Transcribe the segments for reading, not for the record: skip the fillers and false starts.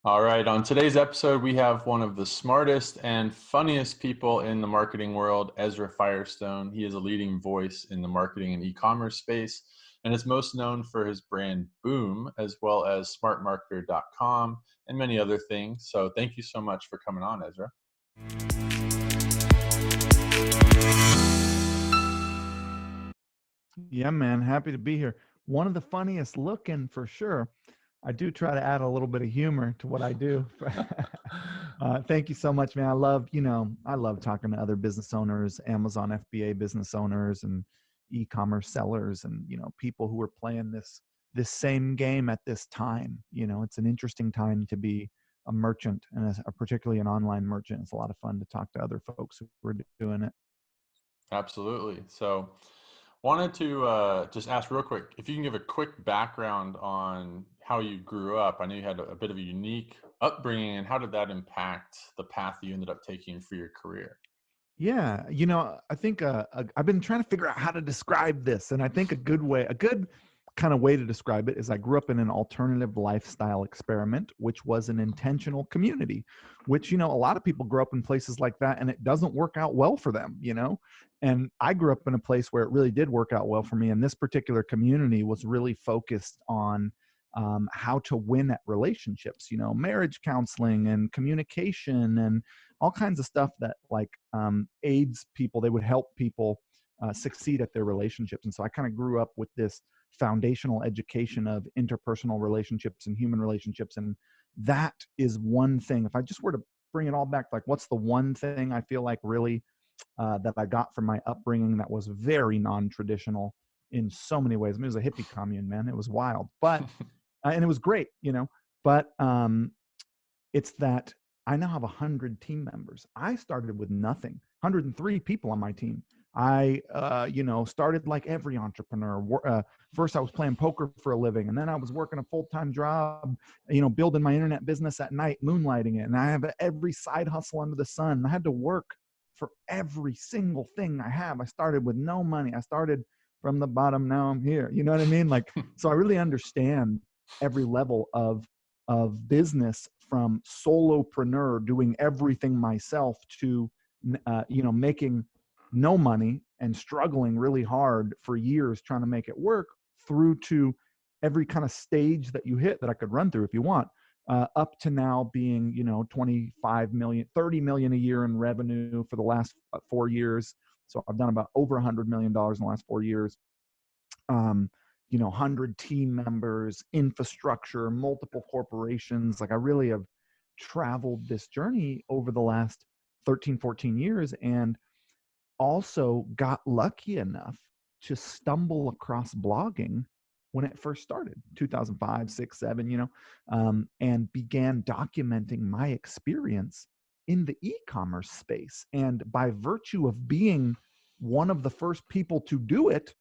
All right, on today's episode, we have one of the smartest and funniest people in the marketing world, Ezra Firestone. He is a leading voice in the marketing and e-commerce space and is most known for his brand Boom, as well as smartmarketer.com and many other things. So thank you so much for coming on, Ezra. Yeah, man. Happy to be here. One of the funniest looking for sure. I do try to add a little bit of humor to what I do. Thank you so much, man. I love talking to other business owners, Amazon FBA business owners and e-commerce sellers and, people who are playing this same game at this time. It's an interesting time to be a merchant and particularly an online merchant. It's a lot of fun to talk to other folks who are doing it. Absolutely. So wanted to just ask real quick if you can give a quick background on how you grew up. I know you had a bit of a unique upbringing, and how did that impact the path you ended up taking for your career? Yeah, I think I've been trying to figure out how to describe this, and I think a good kind of way to describe it is I grew up in an alternative lifestyle experiment, which was an intentional community, which, a lot of people grow up in places like that and it doesn't work out well for them. And I grew up in a place where it really did work out well for me. And this particular community was really focused on how to win at relationships, marriage counseling and communication and all kinds of stuff that aids people. They would help people succeed at their relationships. And so I kind of grew up with this foundational education of interpersonal relationships and human relationships. And that is one thing. If I just were to bring it all back, like what's the one thing I feel like really that I got from my upbringing that was very non-traditional in so many ways. I mean, it was a hippie commune, man. It was wild, but and it was great. But it's that I now have 100 team members. I started with nothing, 103 people on my team. I, started like every entrepreneur. First, I was playing poker for a living, and then I was working a full-time job, building my internet business at night, moonlighting it. And I have every side hustle under the sun. I had to work for every single thing I have. I started with no money. I started from the bottom. Now I'm here. You know what I mean? So I really understand every level of business, from solopreneur doing everything myself to making no money and struggling really hard for years trying to make it work, through to every kind of stage that you hit that I could run through if you want, up to now being 25 million, 30 million a year in revenue for the last 4 years. So I've done about over $100 million in the last 4 years. 100 team members, infrastructure, multiple corporations. Like I really have traveled this journey over the last 13, 14 years, and also got lucky enough to stumble across blogging when it first started, 2005, 6, 7, and began documenting my experience in the e-commerce space. And by virtue of being one of the first people to do it,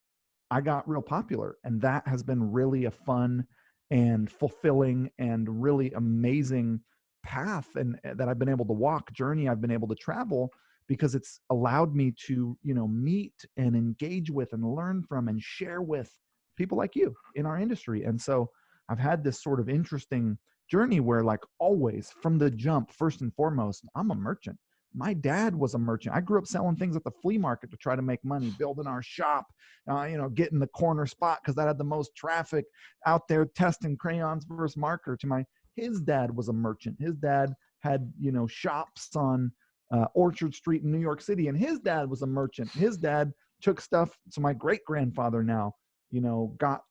I got real popular. And that has been really a fun and fulfilling and really amazing path and that I've been able to walk, journey I've been able to travel, because it's allowed me to, meet and engage with and learn from and share with people like you in our industry. And so I've had this sort of interesting journey where, like, always from the jump, first and foremost, I'm a merchant. My dad was a merchant. I grew up selling things at the flea market to try to make money, building our shop, getting the corner spot because that had the most traffic, out there testing crayons versus marker. His dad was a merchant. His dad had, shops on Orchard Street in New York City, and his dad was a merchant. His dad took stuff. So my great grandfather now, got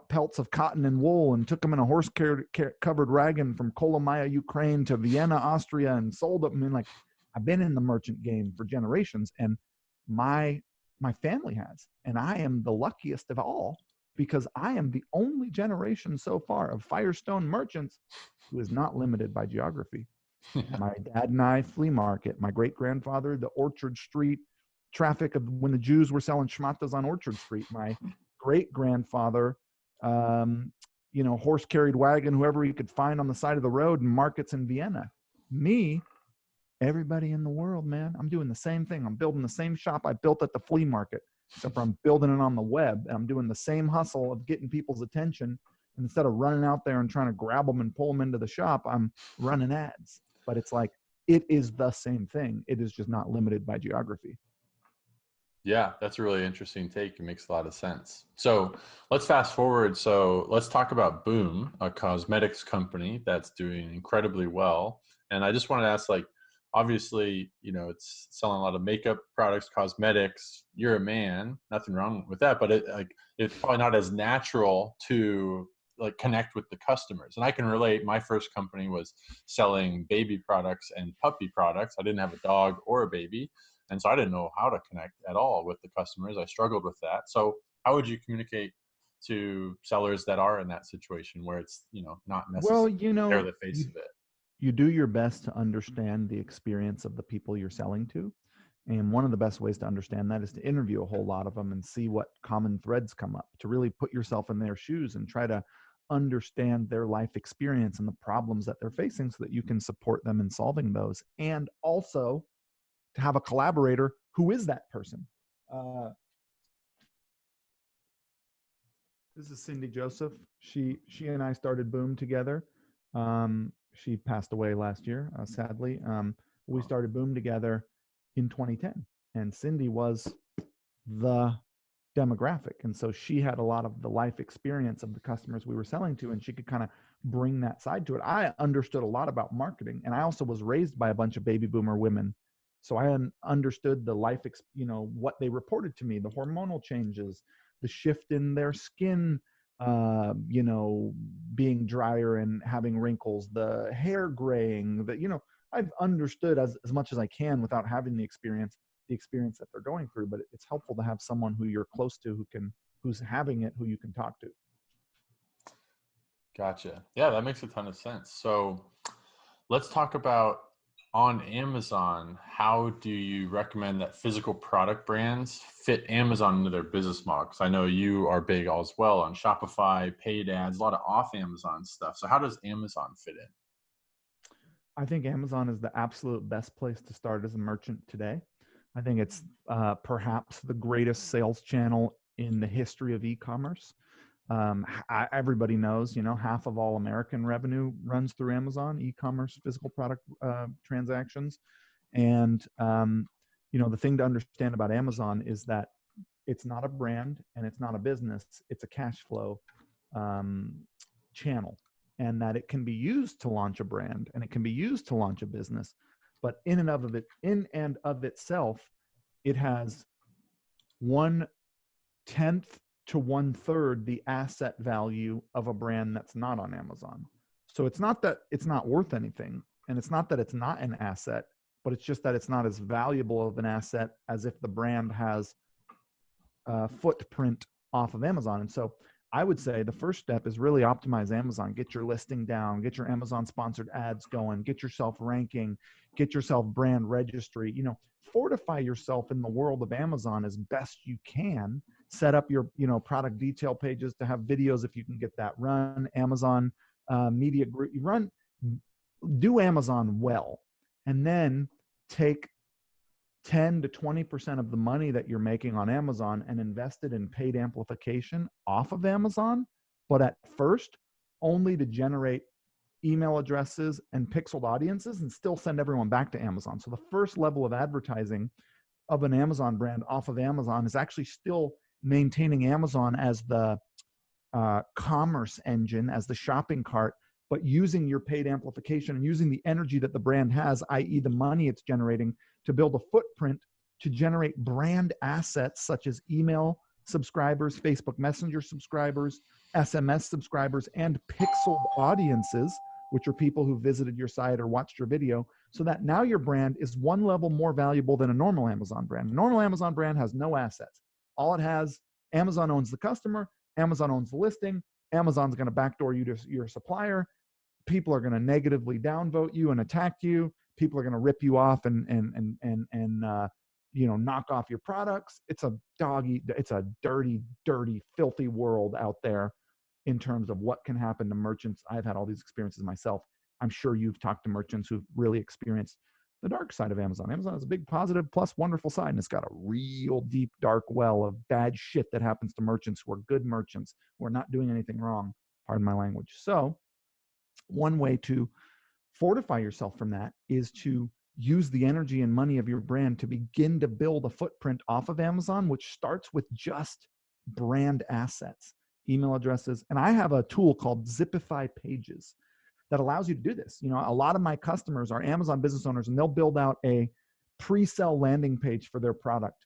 pelts of cotton and wool and took them in a horse covered wagon from Kolomaya, Ukraine to Vienna, Austria, and sold them. I mean, like, I've been in the merchant game for generations, and my family has, and I am the luckiest of all because I am the only generation so far of Firestone merchants who is not limited by geography. Yeah. My dad and I, flea market. My great grandfather, the Orchard Street traffic of when the Jews were selling schmatas on Orchard Street. My great grandfather, horse carried wagon, whoever he could find on the side of the road, and markets in Vienna. Me, everybody in the world, man. I'm doing the same thing. I'm building the same shop I built at the flea market, except for I'm building it on the web, and I'm doing the same hustle of getting people's attention And instead of running out there and trying to grab them and pull them into the shop, I'm running ads. But it's like, it is the same thing. It is just not limited by geography. Yeah, that's a really interesting take. It makes a lot of sense. So let's fast forward. So let's talk about Boom, a cosmetics company that's doing incredibly well. And I just wanted to ask, like, obviously, it's selling a lot of makeup products, cosmetics. You're a man, nothing wrong with that, but it's probably not as natural to like connect with the customers. And I can relate. My first company was selling baby products and puppy products. I didn't have a dog or a baby. And so I didn't know how to connect at all with the customers. I struggled with that. So how would you communicate to sellers that are in that situation where it's, not Well, necessarily they're the face of it? you do your best to understand the experience of the people you're selling to. And one of the best ways to understand that is to interview a whole lot of them and see what common threads come up, to really put yourself in their shoes and try to understand their life experience and the problems that they're facing so that you can support them in solving those. And also to have a collaborator who is that person. Uh, this is Cindy Joseph. She and I started Boom together. She passed away last year, sadly. We started Boom together in 2010, and Cindy was the demographic, and so she had a lot of the life experience of the customers we were selling to, and she could kind of bring that side to it. I understood a lot about marketing, and I also was raised by a bunch of baby boomer women, so I understood the life, what they reported to me, the hormonal changes, the shift in their skin, being drier and having wrinkles, the hair graying, I've understood as much as I can without having the experience that they're going through, but it's helpful to have someone who you're close to who's having it, who you can talk to. Gotcha. Yeah, that makes a ton of sense. So let's talk about on Amazon, how do you recommend that physical product brands fit Amazon into their business model? Because I know you are big as well on Shopify, paid ads, a lot of off Amazon stuff. So how does Amazon fit in? I think Amazon is the absolute best place to start as a merchant today. I think it's perhaps the greatest sales channel in the history of e-commerce. Everybody knows, half of all American revenue runs through Amazon, e-commerce, physical product transactions. And, the thing to understand about Amazon is that it's not a brand and it's not a business. It's a cash flow channel, and that it can be used to launch a brand and it can be used to launch a business. But in and of itself, it has 1/10 to 1/3 the asset value of a brand that's not on Amazon. So it's not that it's not worth anything, and it's not that it's not an asset, but it's just that it's not as valuable of an asset as if the brand has a footprint off of Amazon. And so I would say the first step is really optimize Amazon, get your listing down, get your Amazon sponsored ads going, get yourself ranking, get yourself brand registry, fortify yourself in the world of Amazon as best you can. Set up your, product detail pages to have videos if you can get that. Run Amazon media group, do Amazon well, and then take 10 to 20% of the money that you're making on Amazon and invest it in paid amplification off of Amazon, but at first only to generate email addresses and pixeled audiences and still send everyone back to Amazon. So the first level of advertising of an Amazon brand off of Amazon is actually still maintaining Amazon as the commerce engine, as the shopping cart, but using your paid amplification and using the energy that the brand has, i.e. the money it's generating, to build a footprint to generate brand assets such as email subscribers, Facebook Messenger subscribers, SMS subscribers, and pixeled audiences, which are people who visited your site or watched your video, so that now your brand is one level more valuable than a normal Amazon brand. A normal Amazon brand has no assets. All it has, Amazon owns the customer, Amazon owns the listing, Amazon's going to backdoor you to your supplier. People are going to negatively downvote you and attack you. People are going to rip you off and knock off your products. It's a dirty, filthy world out there in terms of what can happen to merchants. I've had all these experiences myself. I'm sure you've talked to merchants who've really experienced the dark side of Amazon. Amazon is a big positive plus wonderful side, and it's got a real deep, dark well of bad shit that happens to merchants who are good merchants, who are not doing anything wrong. Pardon my language. So one way to fortify yourself from that is to use the energy and money of your brand to begin to build a footprint off of Amazon, which starts with just brand assets, email addresses. And I have a tool called Zipify Pages that allows you to do this. You know, a lot of my customers are Amazon business owners, and they'll build out a pre-sell landing page for their product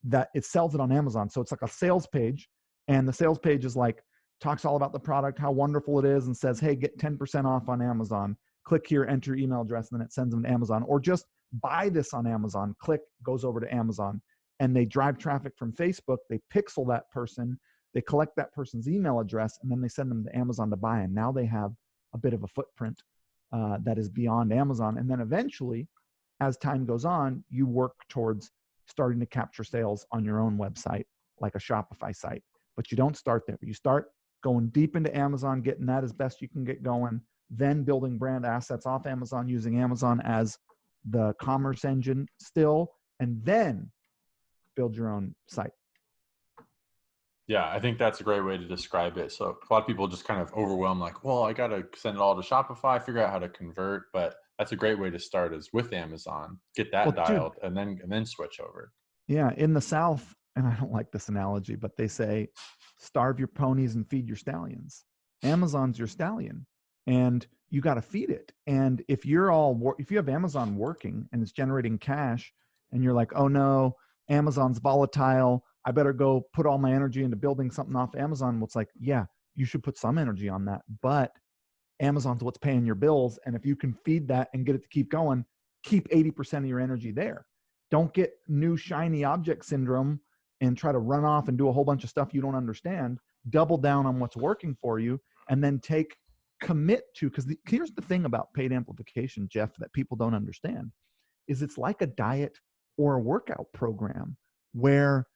that it sells it on Amazon. So it's like a sales page, and the sales page is like, talks all about the product, how wonderful it is, and says, hey, get 10% off on Amazon. Click here, enter your email address, and then it sends them to Amazon. Or just buy this on Amazon, click, goes over to Amazon. And they drive traffic from Facebook, they pixel that person, they collect that person's email address, and then they send them to Amazon to buy. And now they have a bit of a footprint that is beyond Amazon. And then eventually, as time goes on, you work towards starting to capture sales on your own website, like a Shopify site. But you don't start there. You start going deep into Amazon, getting that as best you can get going, then building brand assets off Amazon, using Amazon as the commerce engine still, and then build your own site. Yeah, I think that's a great way to describe it. So a lot of people just kind of overwhelmed, like, well, I got to send it all to Shopify, figure out how to convert. But that's a great way to start, is with Amazon, get that dialed, and then switch over. Yeah, in the South, and I don't like this analogy, but they say, starve your ponies and feed your stallions. Amazon's your stallion, and you got to feed it. And if you have Amazon working and it's generating cash, and you're like, oh no, Amazon's volatile, I better go put all my energy into building something off Amazon. Well, it's like, yeah, you should put some energy on that, but Amazon's what's paying your bills. And if you can feed that and get it to keep going, keep 80% of your energy there. Don't get new shiny object syndrome and try to run off and do a whole bunch of stuff you don't understand. Double down on what's working for you, and then commit to, because here's the thing about paid amplification, Jeff, that people don't understand, is it's like a diet or a workout program where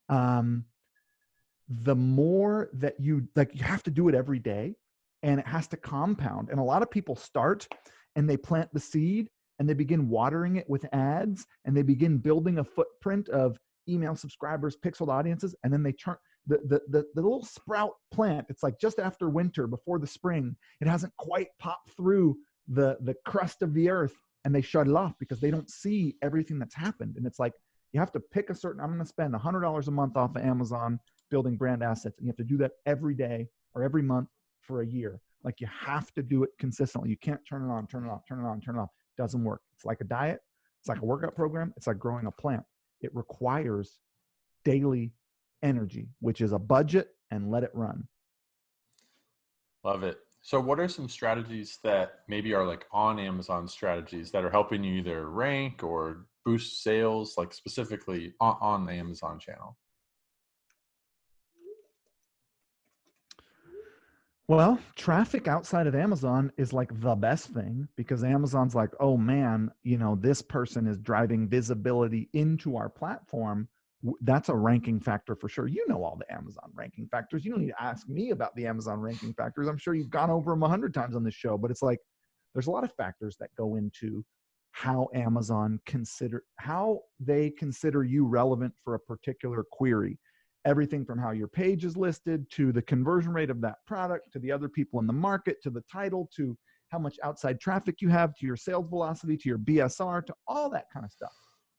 the more that you have to do it every day, and it has to compound. And a lot of people start and they plant the seed and they begin watering it with ads, and they begin building a footprint of email subscribers, pixeled audiences, and then they turn the little sprout plant. It's like just after winter, before the spring, it hasn't quite popped through the crust of the earth, and they shut it off because they don't see everything that's happened. And it's like, you have to pick I'm going to spend $100 a month off of Amazon building brand assets, and you have to do that every day or every month for a year. Like, you have to do it consistently. You can't turn it on, turn it off, turn it on, turn it off. It doesn't work. It's like a diet. It's like a workout program. It's like growing a plant. It requires daily energy, which is a budget, and let it run. Love it. So what are some strategies that maybe are like on Amazon strategies that are helping you either rank or boost sales, like specifically on the Amazon channel? Well, traffic outside of Amazon is like the best thing, because Amazon's like, oh man, this person is driving visibility into our platform. That's a ranking factor for sure. You know all the Amazon ranking factors. You don't need to ask me about the Amazon ranking factors. I'm sure you've gone over them 100 times on this show, but it's like, there's a lot of factors that go into how they consider you relevant for a particular query. Everything from how your page is listed, to the conversion rate of that product, to the other people in the market, to the title, to how much outside traffic you have, to your sales velocity, to your BSR, to all that kind of stuff.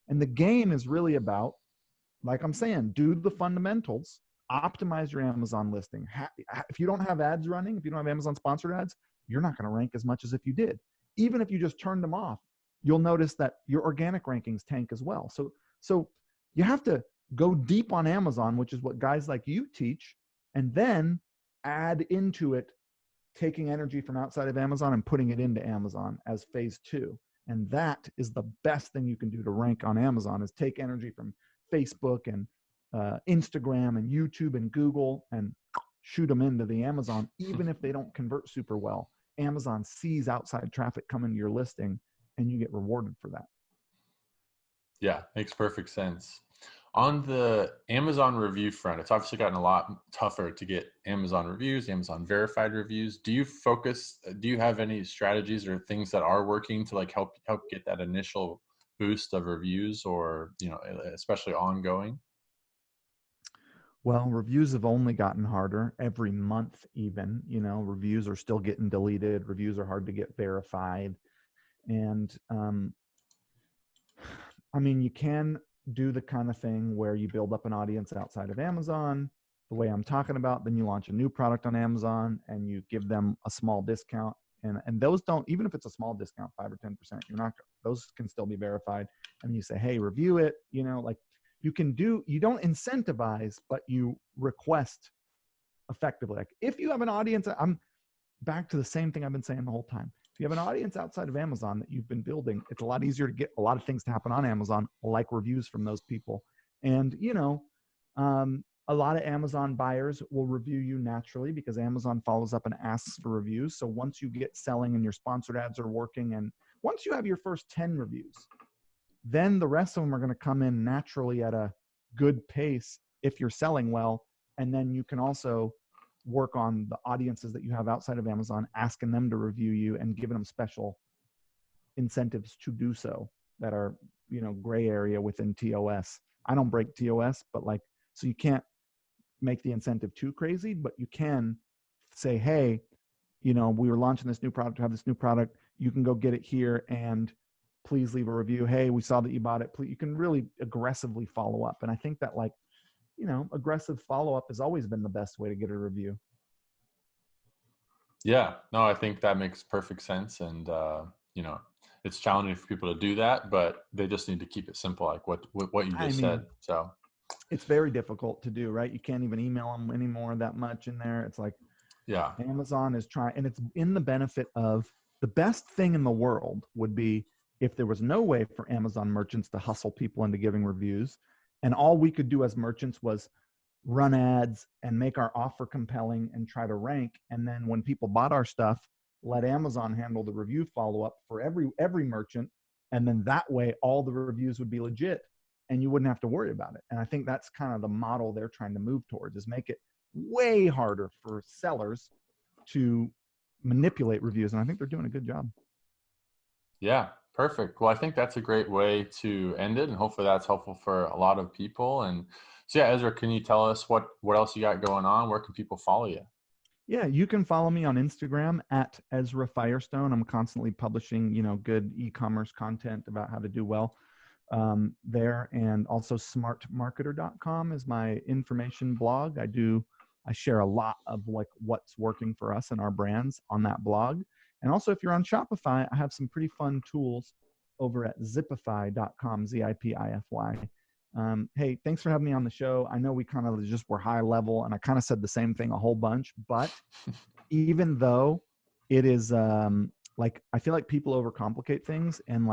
And the game is really about, like I'm saying, do the fundamentals, optimize your Amazon listing. If you don't have ads running, if you don't have Amazon sponsored ads, you're not going to rank as much as if you did. Even if you just turned them off, you'll notice that your organic rankings tank as well. So you have to go deep on Amazon, which is what guys like you teach, and then add into it, taking energy from outside of Amazon and putting it into Amazon as phase 2. And that is the best thing you can do to rank on Amazon, is take energy from Facebook and Instagram and YouTube and Google and shoot them into the Amazon. Even if they don't convert super well, Amazon sees outside traffic coming to your listing, and you get rewarded for that. Yeah, makes perfect sense. On the Amazon review front, it's obviously gotten a lot tougher to get Amazon reviews, Amazon verified reviews. Do you have any strategies or things that are working to like help get that initial boost of reviews, or, especially ongoing? Well, reviews have only gotten harder every month, even. Reviews are still getting deleted. Reviews are hard to get verified. And I mean, you can do the kind of thing where you build up an audience outside of Amazon, the way I'm talking about, then you launch a new product on Amazon and you give them a small discount. And those don't, even if it's a small discount, 5 or 10%, those can still be verified. And you say, hey, review it, like you don't incentivize, but you request effectively. Like if you have an audience, I'm back to the same thing I've been saying the whole time. If you have an audience outside of Amazon that you've been building, it's a lot easier to get a lot of things to happen on Amazon, like reviews from those people. And, a lot of Amazon buyers will review you naturally because Amazon follows up and asks for reviews. So once you get selling and your sponsored ads are working, and once you have your first 10 reviews, then the rest of them are going to come in naturally at a good pace if you're selling well. And then you can also work on the audiences that you have outside of Amazon, asking them to review you and giving them special incentives to do so that are, gray area within TOS. I don't break TOS, but so you can't make the incentive too crazy, but you can say, hey, we were launching this new product, have this new product. You can go get it here and please leave a review. Hey, we saw that you bought it. Please, you can really aggressively follow up. And I think that aggressive follow-up has always been the best way to get a review. Yeah, no, I think that makes perfect sense. And, it's challenging for people to do that, but they just need to keep it simple, like what you I just mean, said. So it's very difficult to do, right? You can't even email them anymore that much in there. It's like yeah, Amazon is trying, and it's in the benefit of the best thing in the world would be if there was no way for Amazon merchants to hustle people into giving reviews. And all we could do as merchants was run ads and make our offer compelling and try to rank. And then when people bought our stuff, let Amazon handle the review follow-up for every merchant. And then that way, all the reviews would be legit and you wouldn't have to worry about it. And I think that's kind of the model they're trying to move towards, is make it way harder for sellers to manipulate reviews. And I think they're doing a good job. yeah, perfect. Well, I think that's a great way to end it, and hopefully that's helpful for a lot of people. And so, yeah, Ezra, can you tell us what else you got going on? Where can people follow you? Yeah, you can follow me on Instagram at Ezra Firestone. I'm constantly publishing, good e-commerce content about how to do well there. And also smartmarketer.com is my information blog. I share a lot of what's working for us and our brands on that blog. And also if you're on Shopify, I have some pretty fun tools over at zipify.com, Zipify. Hey, thanks for having me on the show. I know we kind of just were high level and I kind of said the same thing a whole bunch, but even though it is I feel like people overcomplicate things, and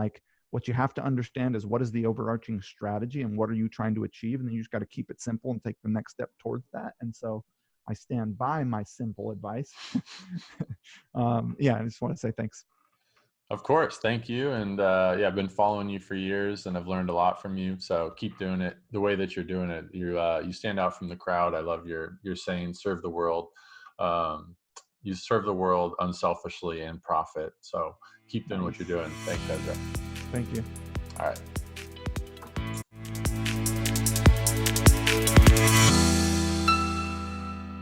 what you have to understand is what is the overarching strategy and what are you trying to achieve, and then you just got to keep it simple and take the next step towards that. And so I stand by my simple advice. Yeah, I just want to say thanks. Of course, thank you. And yeah, I've been following you for years, and I've learned a lot from you. So keep doing it the way that you're doing it. You stand out from the crowd. I love your saying, "Serve the world." Um, you serve the world unselfishly and profit. So keep doing what you're Nice. doing. Thanks, Ezra. Thank you. All right.